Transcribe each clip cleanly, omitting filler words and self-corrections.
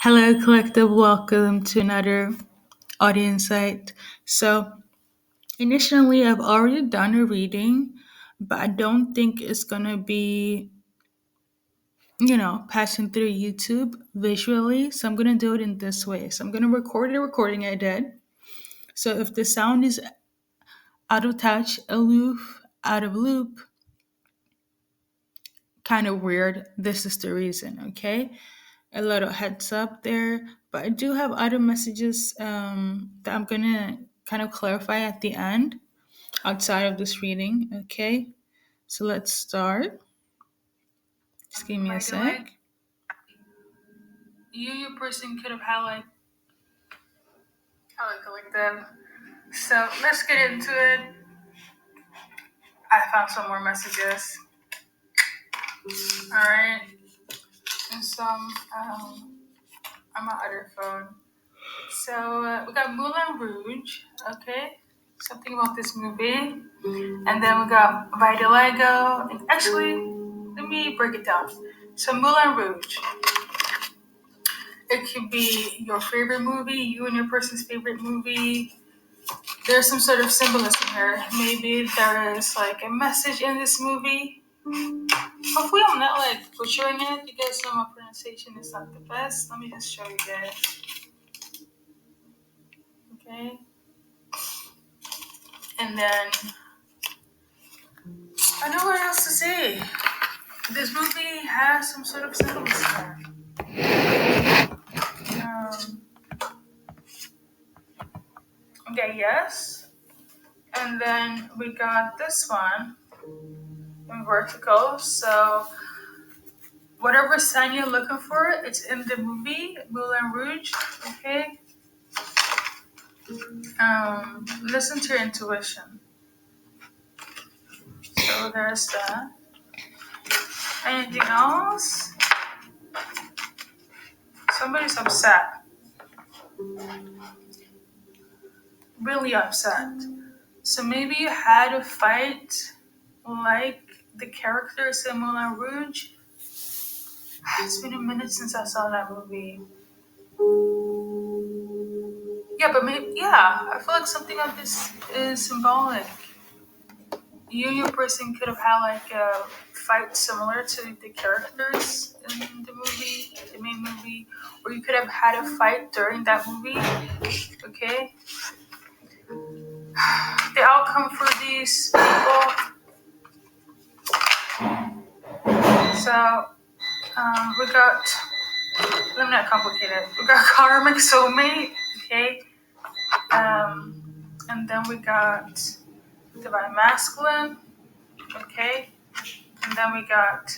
Hello, collective. Welcome to another audio insight. So, initially, I've already done a reading, but I don't think it's gonna be, passing through YouTube visually. So, I'm gonna do it in this way. So, I'm gonna record the recording I did. So, if the sound is out of touch, aloof, out of loop, kind of weird, this is the reason, okay? A little heads up there. But I do have other messages that I'm gonna kind of clarify at the end outside of this reading. Okay, so let's start. Just give me a sec. Your person could have had like collective. So let's get into it. I found some more messages. All right, and some on my other phone. So we got Moulin Rouge. Okay, something about this movie. And then we got Vitiligo. And actually, let me break it down. So Moulin Rouge. It could be your favorite movie, you and your person's favorite movie. There's some sort of symbolism here. Maybe there is like a message in this movie. Hopefully I'm not like butchering it because my pronunciation is not the best. Let me just show you guys. Okay. And then I know what else to say. This movie has some sort of symbolism here. Okay, yes. And then we got this one in vertical. So whatever sign you're looking for, it's in the movie Moulin Rouge. Okay. Listen to your intuition. So there's that. Anything else? Somebody's upset. Really upset. So maybe you had a fight like the characters in Moulin Rouge. It's been a minute since I saw that movie. Yeah, but maybe, yeah, I feel like something of this is symbolic. You and your person could have had like a fight similar to the characters in the movie, the main movie, or you could have had a fight during that movie. Okay? The outcome for these people. So, we got, let me not complicate it. We got karmic soulmate, okay? And then we got divine masculine, okay? And then we got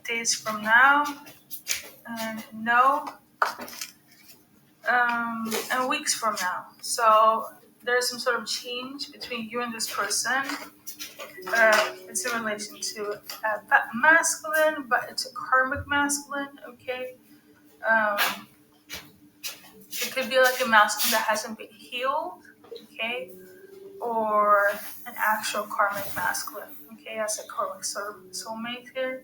days from now, and no, and weeks from now. So there's some sort of change between you and this person. It's in relation to that masculine, but it's a karmic masculine, okay? It could be like a masculine that hasn't been healed, okay? Or an actual karmic masculine, okay? As a karmic soulmate here.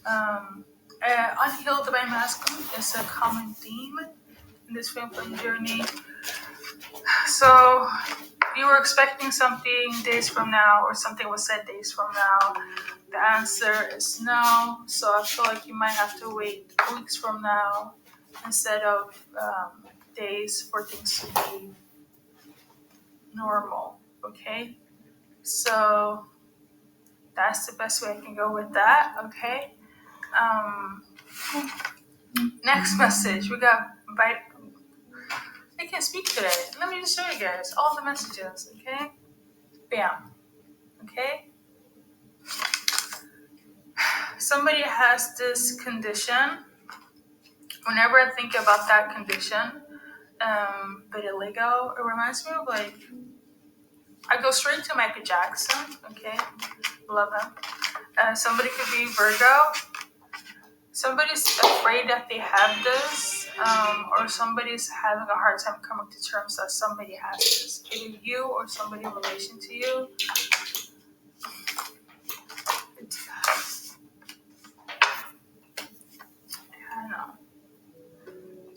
Unhealed by masculine is a common theme in this film journey. So you were expecting something days from now, or something was said days from now. The answer is no. So I feel like you might have to wait weeks from now instead of days for things to be normal. Okay, so that's the best way I can go with that. Okay. Um, Next message we got. I can't speak today. Let me just show you guys all the messages. Okay. Bam. Okay. Somebody has this condition. Whenever I think about that condition, vitiligo, it reminds me of like, I go straight to Michael Jackson. Okay, love him. Somebody could be Virgo. Somebody's afraid that they have this, or somebody's having a hard time coming to terms that somebody has this. Either you or somebody in relation to you. I don't know.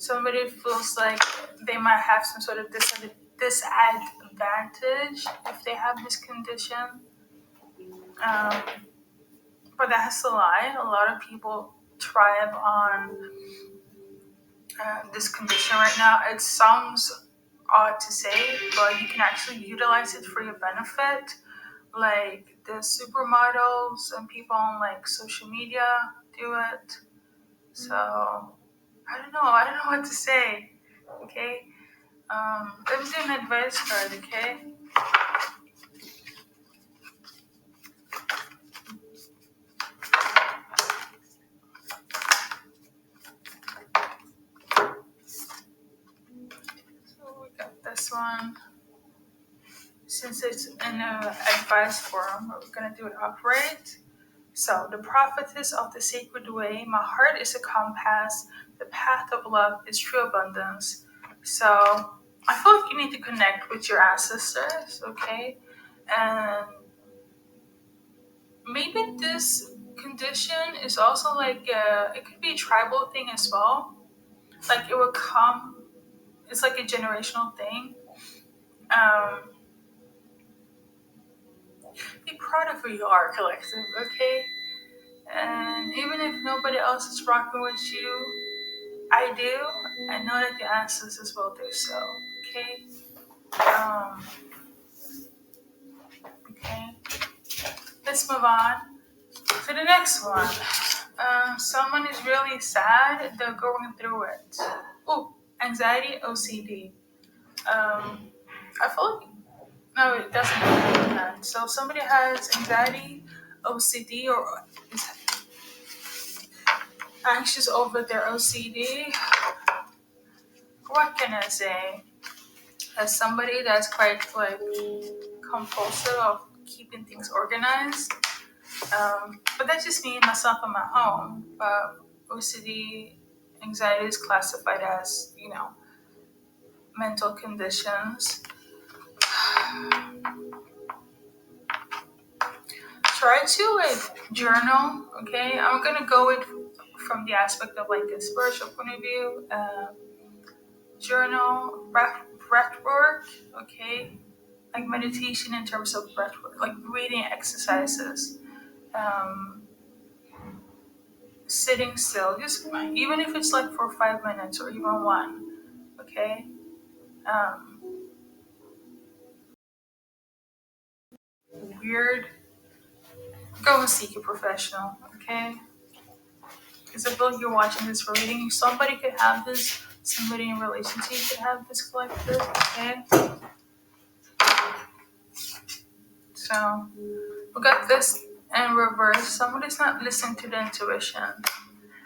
somebody feels like they might have some sort of disadvantage if they have this condition. But that's a lie. A lot of people thrive on this condition right now. It sounds odd to say, but you can actually utilize it for your benefit. Like the supermodels and people on like social media do it. So I don't know. I don't know what to say. Okay. Let me do an advice card. Okay. So we got this one. Since it's in an advice form, we're gonna do it upright. So, the prophetess of the sacred way, my heart is a compass, the path of love is true abundance. So, I feel like you need to connect with your ancestors, okay? And maybe this condition is also like, it could be a tribal thing as well. Like, it will come, it's like a generational thing. Um, be proud of who you are, collective, okay? And even if nobody else is rocking with you, I do. I know that the ancestors will do so. Okay. Um, okay. Let's move on to the next one. Someone is really sad. They're going through it. Oh, anxiety, OCD. I feel like no, it doesn't go with that. So if somebody has anxiety, OCD, or is anxious over their OCD, what can I say? As somebody that's quite like compulsive of keeping things organized, but that's just me, myself, and my home. But OCD, anxiety is classified as mental conditions. Try to like journal. Okay, I'm gonna go with from the aspect of like a spiritual point of view. Journal, breath work. Okay, like meditation in terms of breath work, like breathing exercises, um, sitting still, just even if it's like for 5 minutes or even one, okay? Um, Weird, go and seek a professional, okay? Because I feel like you're watching this for reading. Somebody could have this, somebody in relation to you could have this collective, okay? So, we got this in reverse. Somebody's not listening to the intuition.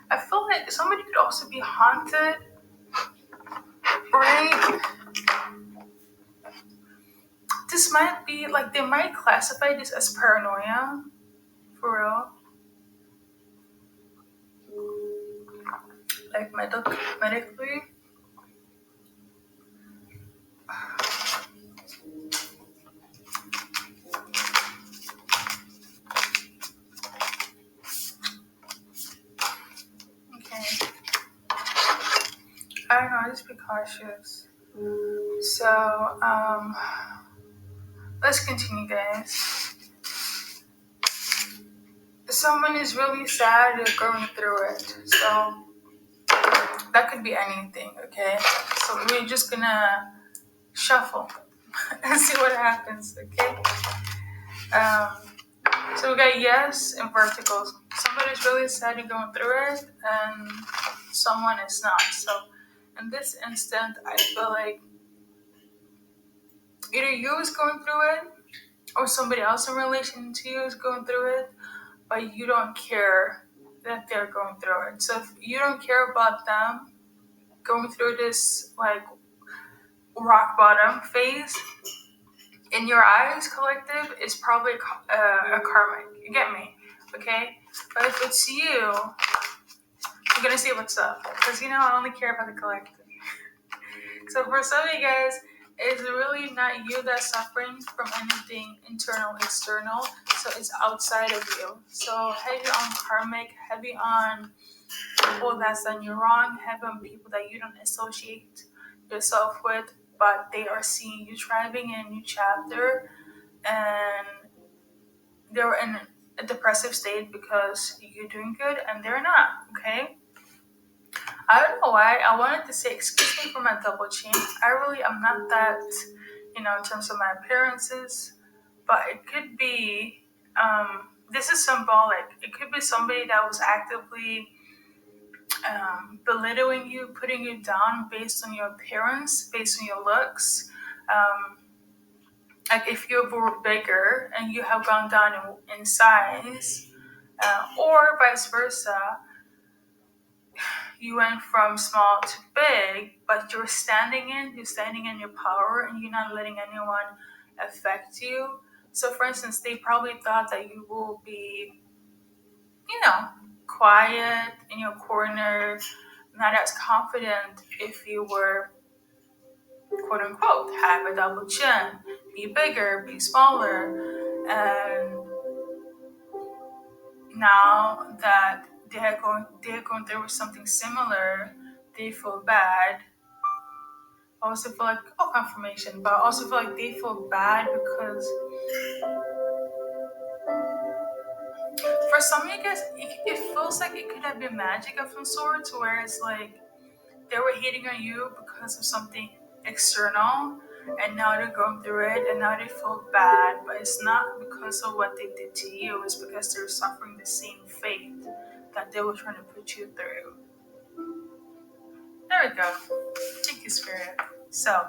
I feel like somebody could also be haunted, right? This might be like they might classify this as paranoia, for real. Like medically. Okay. I don't know, just be cautious. So, let's continue, guys. Someone is really sad, they're going through it. So, that could be anything, okay? So, we're just gonna shuffle and see what happens, okay? So, we got yes and verticals. Somebody's really sad, you're going through it, and someone is not. So, in this instant, I feel like either you is going through it or somebody else in relation to you is going through it, but you don't care that they're going through it. So if you don't care about them going through this like rock bottom phase, in your eyes, collective, is probably a karmic. You get me? Okay? But if it's you, I'm gonna see what's up. Because I only care about the collective. So for some of you guys, it's really not you that's suffering from anything internal, external. So it's outside of you. So heavy on karmic, heavy on people that's done you wrong, heavy on people that you don't associate yourself with, but they are seeing you thriving in a new chapter, and they're in a depressive state because you're doing good and they're not. Okay. I don't know why. I wanted to say, excuse me for my double chin. I really am not that, in terms of my appearances, but it could be, this is symbolic. It could be somebody that was actively belittling you, putting you down based on your appearance, based on your looks. Um, like if you were bigger and you have gone down in size, or vice versa, you went from small to big, but you're standing in your power, and you're not letting anyone affect you. So, for instance, they probably thought that you will be, quiet in your corner, not as confident if you were, quote unquote, have a double chin, be bigger, be smaller. And now that they're going through something similar, they feel bad. I also feel like, confirmation, but I also feel like they feel bad because for some of you guys, it feels like it could have been magic of some sort, where it's like they were hating on you because of something external, and now they're going through it, and now they feel bad, but it's not because of what they did to you, it's because they're suffering the same fate that they were trying to put you through. There we go. Thank you, Spirit. So,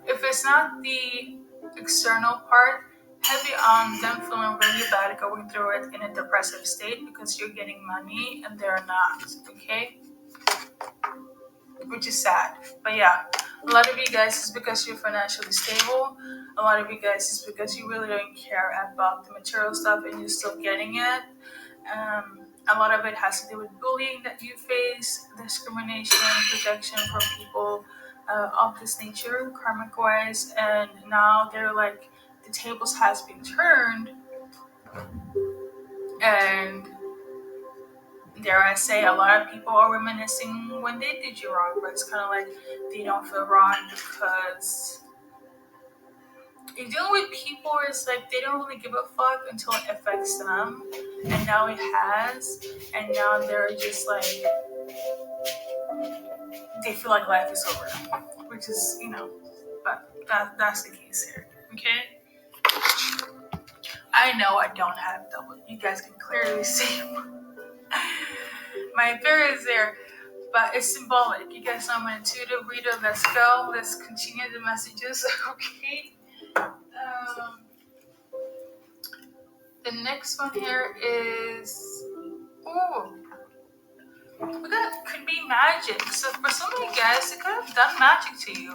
if it's not the external part, heavy on them feeling really bad going through it in a depressive state because you're getting money and they're not, okay? Which is sad. But yeah, a lot of you guys is because you're financially stable. A lot of you guys is because you really don't care about the material stuff and you're still getting it. A lot of it has to do with bullying that you face, discrimination, projection from people of this nature, karmic wise, and now they're like the tables has been turned, and dare I say, a lot of people are reminiscing when they did you wrong, but it's kind of like they don't feel wrong because you're dealing with people where it's like they don't really give a fuck until it affects them, and now it has, and now they're just like they feel like life is over, which is but that's the case here. Okay, I know I don't have double. You guys can clearly see my appearance there, but it's symbolic. You guys know I'm an intuitive reader. Let's go. Let's continue the messages. Okay. Um, the next one here is oh, that could be magic. So for some of you guys, it could have done magic to you.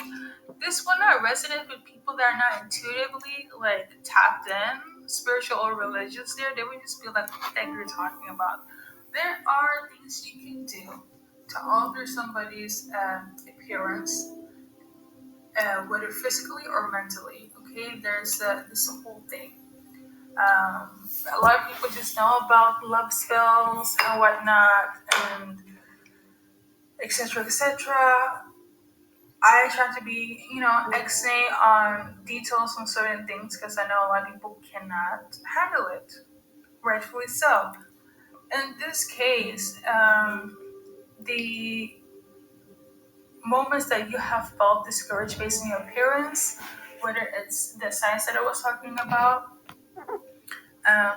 This one not resonate with people that are not intuitively like tapped in, spiritual or religious. There, they would just be like, "What the heck you're talking about?" There are things you can do to alter somebody's appearance, whether physically or mentally. Okay, there's this whole thing. A lot of people just know about love spells and whatnot, and etc. etc. I try to be, ex-nay on details on certain things because I know a lot of people cannot handle it, rightfully so. In this case, the moments that you have felt discouraged based on your appearance, whether it's the signs that I was talking about,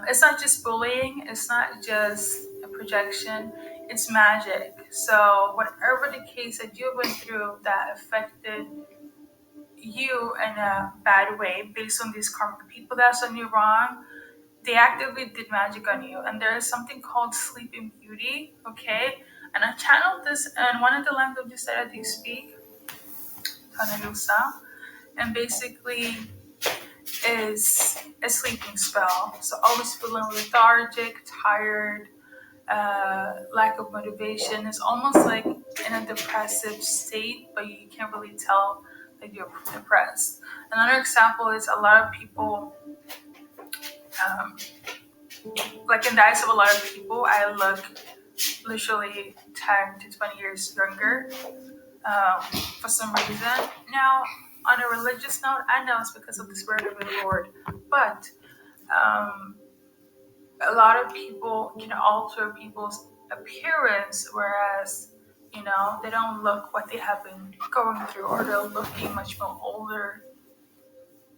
it's not just bullying, it's not just a projection, it's magic. So, whatever the case that you went through that affected you in a bad way based on these karmic people that's done you wrong, they actively did magic on you. And there is something called sleeping beauty, okay? And I channeled this in one of the languages that I do speak, Tanalusa, and basically is a sleeping spell. So always feeling lethargic, tired, lack of motivation. It's almost like in a depressive state, but you can't really tell that you're depressed. Another example is a lot of people. Um, like in the eyes of a lot of people, I look literally 10 to 20 years younger for some reason. Now, on a religious note, I know it's because of the Spirit of the Lord, but um, a lot of people can alter people's appearance, whereas they don't look what they have been going through, or they're looking much more older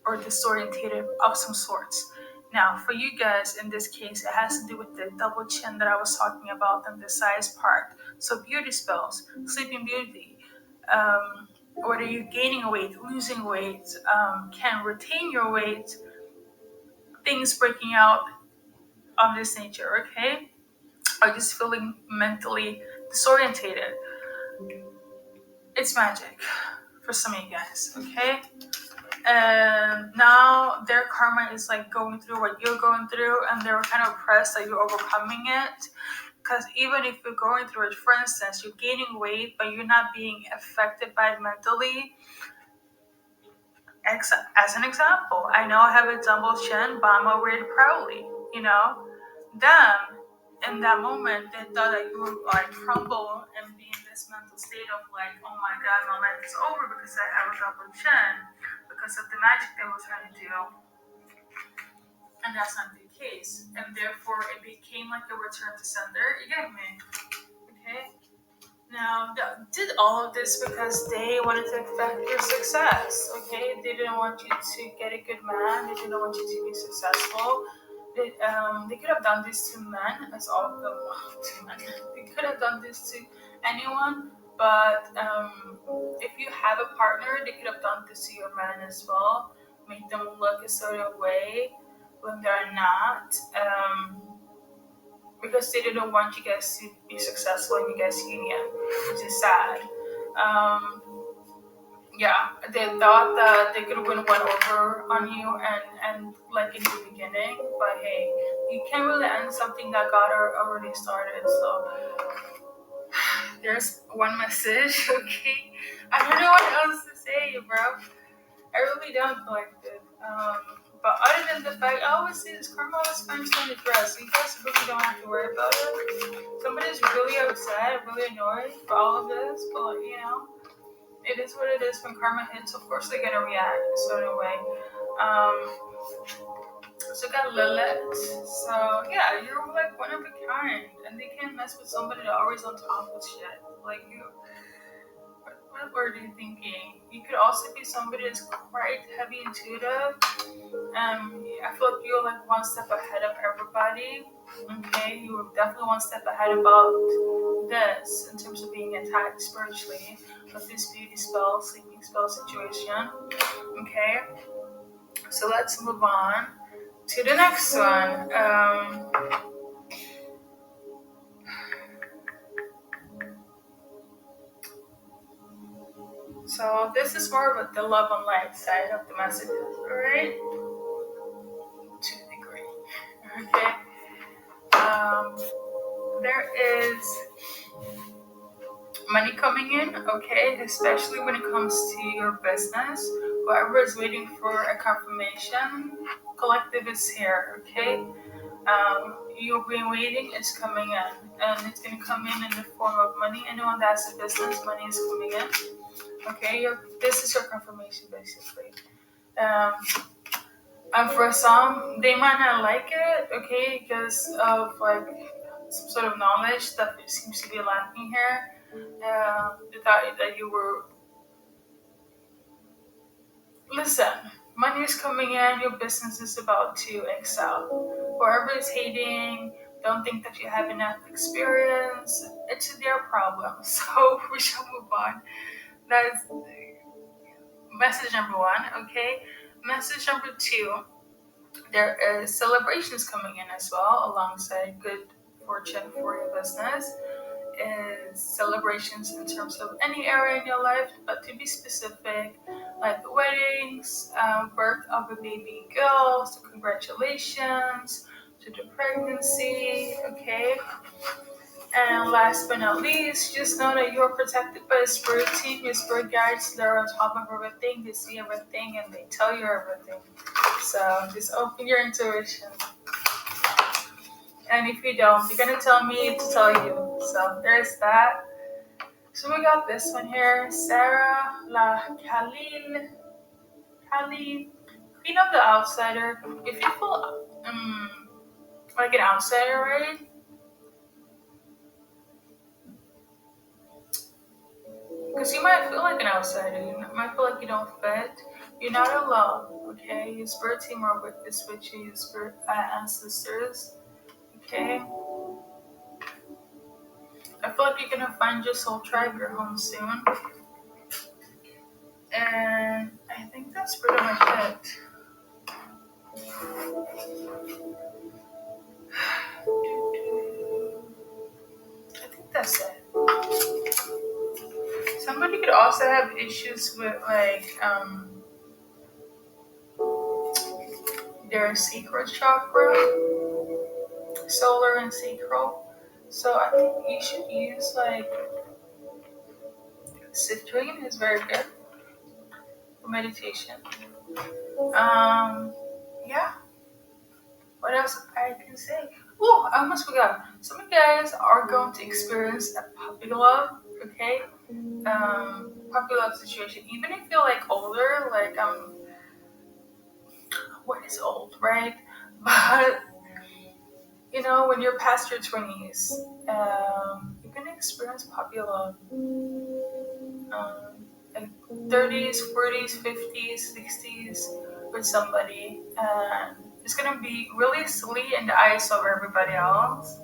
or disorientated of some sorts. Now, for you guys, in this case, it has to do with the double chin that I was talking about and the size part. So, beauty spells, Sleeping Beauty, whether you're gaining weight, losing weight, can retain your weight, things breaking out of this nature, okay? Or just feeling mentally disorientated. It's magic for some of you guys, okay? And now their karma is like going through what you're going through, and they're kind of pressed that you're overcoming it. Because even if you're going through it, for instance, you're gaining weight, but you're not being affected by it mentally. As an example, I know I have a double chin, but I'm gonna wear it proudly. Them in that moment, they thought that you would like crumble and be in this mental state of like, oh my god, my life is over because I have a double chin, because of the magic they were trying to do. And that's not the case. And therefore, it became like a return to sender. You get me? Okay? Now, did all of this because they wanted to affect your success, okay? They didn't want you to get a good man. They didn't want you to be successful. They could have done this to men, as all of them to men. They could have done this to anyone, but if you have a partner, they could have done this to your man as well, make them look a certain way when they're not. Because they didn't want you guys to be successful in you guys' union, which is sad. Um, yeah, they thought that they could win one over on you and like in the beginning, but hey, you can't really end something that God already started. So there's one message, okay? I don't know what else to say, bro. I really don't like it. But other than the fact, I always say this karma always finds on the dress. So you guys really don't have to worry about it. Somebody's really upset, really annoyed for all of this, but it is what it is. When karma hits, of course they're gonna react a certain way. So got Lilith. So yeah, you're like one of a kind, and they can't mess with somebody that always on top of shit like you. What were you thinking? You could also be somebody that's quite heavy intuitive. I feel like you're like one step ahead of everybody. Okay, you were definitely one step ahead about this in terms of being attacked spiritually with this beauty spell, sleeping spell situation. Okay, so let's move on to the next one. So this is more of the love and light side of the messages, alright? To a degree. Okay. There is money coming in, okay, especially when it comes to your business. Whoever is waiting for a confirmation, collective is here, okay? You've been waiting, it's coming in, and it's going to come in the form of money. Anyone that has a business, money is coming in, okay? This is your confirmation, basically. And for some, they might not like it, okay, because of like some sort of knowledge that seems to be lacking here. They thought that you were. Listen, money is coming in, your business is about to excel. Whoever is hating, don't think that you have enough experience, it's their problem. So we shall move on. That's message number one, okay? Message number two, there is celebrations coming in as well, alongside good fortune for your business. Is celebrations in terms of any area in your life, but to be specific, like weddings, birth of a baby girl, so congratulations to the pregnancy, okay? And last but not least, just know that you're protected by a spirit team, your spirit guides. They're on top of everything, they see everything, and they tell you everything. So just open your intuition. And if you don't, you're gonna tell me to tell you. So there's that. So we got this one here, Sarah La Khalil, Queen of the Outsider. If you feel like an outsider, right? Because you might feel like an outsider. You might feel like you don't fit. You're not alone, okay? Your spirit team are with this with you, your spirit ancestors, okay? I feel like you're gonna find your soul tribe, your home soon. And I think that's pretty much it. I think that's it. Somebody could also have issues with like their sacral chakra, solar and sacral. So I think you should use like citrine is very good for meditation. Yeah. What else I can say? Oh, I almost forgot. Some of you guys are going to experience a puppy love. Okay. Puppy love situation. Even if you're like older, like what is old, right? But when you're past your 20s, you're gonna experience puppy love. Like 30s, 40s, 50s, 60s with somebody, and it's gonna be really silly in the eyes of everybody else,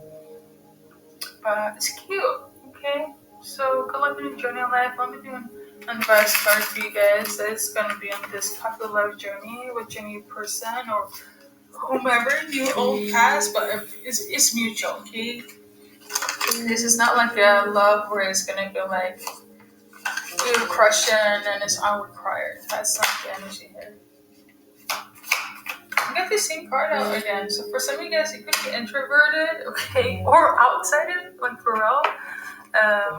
but it's cute. Okay, so good luck in your journey in life. Let me do an advice card for you guys. It's gonna be on this puppy love journey with your new person or whomever you all pass, but it's mutual. Okay, this is not like a love where it's gonna be like you're crushing and it's unrequired. That's not the energy here. I got the same card out again. So for some of you guys, you could be introverted, okay, or outsider, like for real.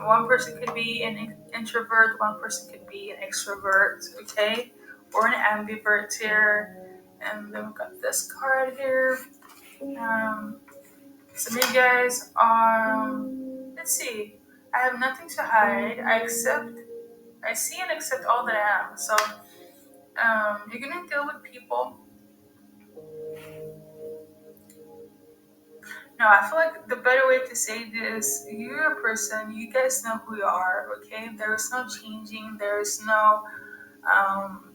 One person could be an introvert, one person could be an extrovert, okay, or an ambivert here. And then we've got this card here. Some of you guys, let's see. I have nothing to hide. I see and accept all that I am. So you're gonna deal with people. No, I feel like the better way to say this, you're a person, you guys know who you are, okay? There is no changing, there is no um,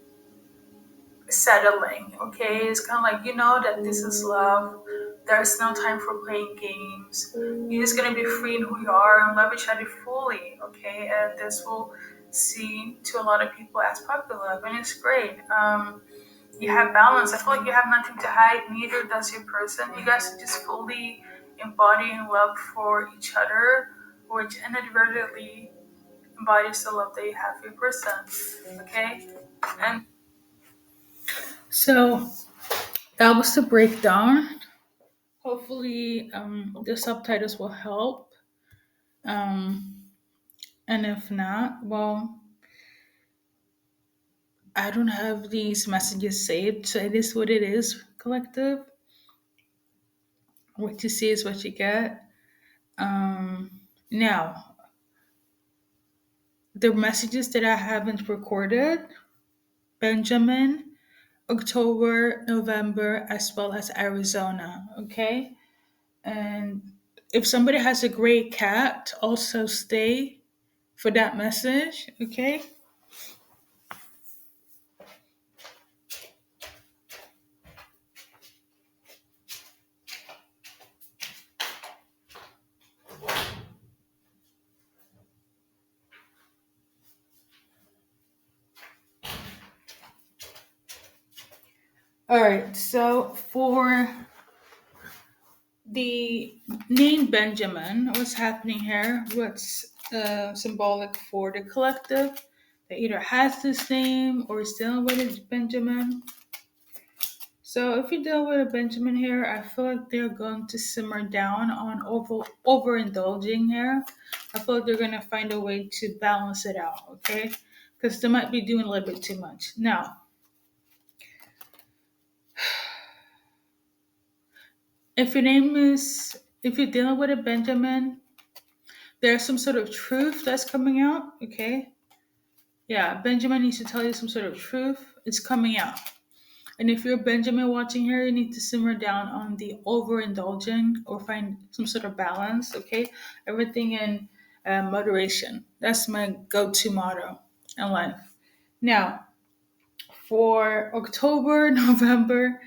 settling, okay? It's kind of like, you know that this is love. There's no time for playing games. You're just gonna be free in who you are and love each other fully, okay? And this will seem to a lot of people as puppy love, and it's great. You have balance. I feel like you have nothing to hide, neither does your person. You guys are just fully embodying love for each other, which inadvertently embodies the love that you have for your person. Okay? And so that was the breakdown. Hopefully, the subtitles will help. Um, and if not, well, I don't have these messages saved, so it is what it is, collective. What you see is what you get. Now, the messages that I haven't recorded, Benjamin, October, November, as well as Arizona. Okay. And if somebody has a gray cat, also stay for that message. Okay. All right. So for the name Benjamin, what's happening here? What's symbolic for the collective that either has this name or is dealing with it, Benjamin? So if you deal with a Benjamin here, I feel like they're going to simmer down on overindulging here. I feel like they're gonna find a way to balance it out, okay? Because they might be doing a little bit too much. Now, if you're dealing with a Benjamin, there's some sort of truth that's coming out, okay? Yeah, Benjamin needs to tell you some sort of truth. It's coming out. And if you're Benjamin watching here, you need to simmer down on the overindulging or find some sort of balance, okay? Everything in moderation. That's my go to motto in life. Now, for October, November,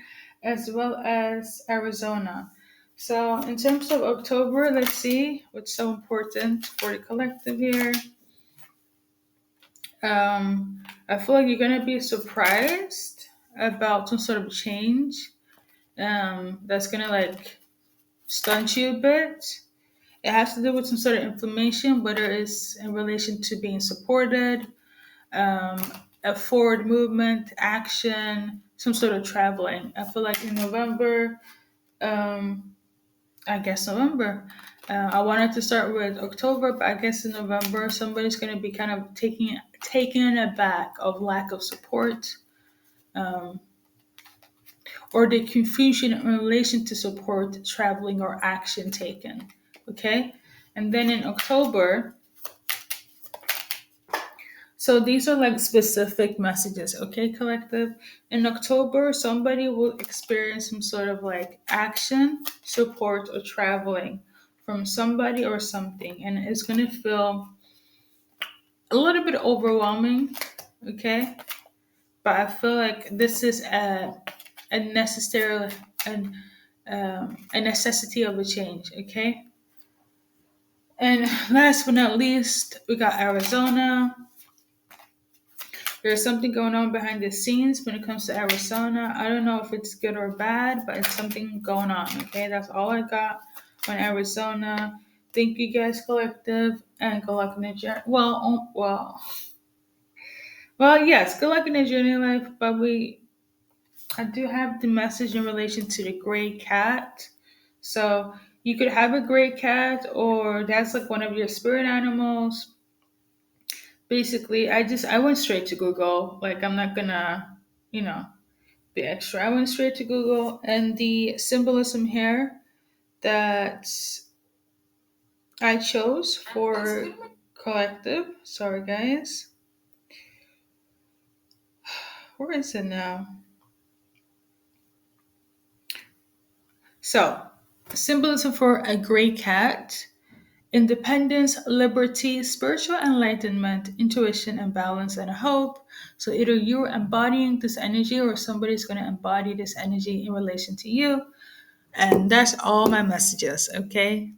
as well as Arizona. So, in terms of October, let's see what's so important for the collective here. I feel like you're gonna be surprised about some sort of change that's gonna like stunt you a bit. It has to do with some sort of inflammation, whether it's in relation to being supported, um, a forward movement, action, some sort of traveling. I feel like in November, um, I guess November. I wanted to start with October, but I guess in November somebody's going to be kind of taken aback of lack of support, um, or the confusion in relation to support, traveling, or action taken. Okay, and then in October, so these are like specific messages, okay, collective? In October, somebody will experience some sort of like action, support, or traveling from somebody or something, and it's going to feel a little bit overwhelming, okay? But I feel like this is a necessary and a necessity of a change, okay? And last but not least, we got Arizona. There's something going on behind the scenes when it comes to Arizona. I don't know if it's good or bad, but it's something going on. Okay, that's all I got on Arizona. Thank you guys, collective, and good luck in the journey. Well, yes, good luck in the journey life. But I do have the message in relation to the gray cat. So you could have a gray cat, or that's like one of your spirit animals. Basically, I went straight to Google. Like I'm not gonna, you know, be extra. I went straight to Google, and the symbolism here that I chose for collective. Sorry, guys. Where is it now? So, symbolism for a gray cat: independence, liberty, spiritual enlightenment, intuition, and balance and hope. So either you're embodying this energy or somebody's going to embody this energy in relation to you. And that's all my messages, okay?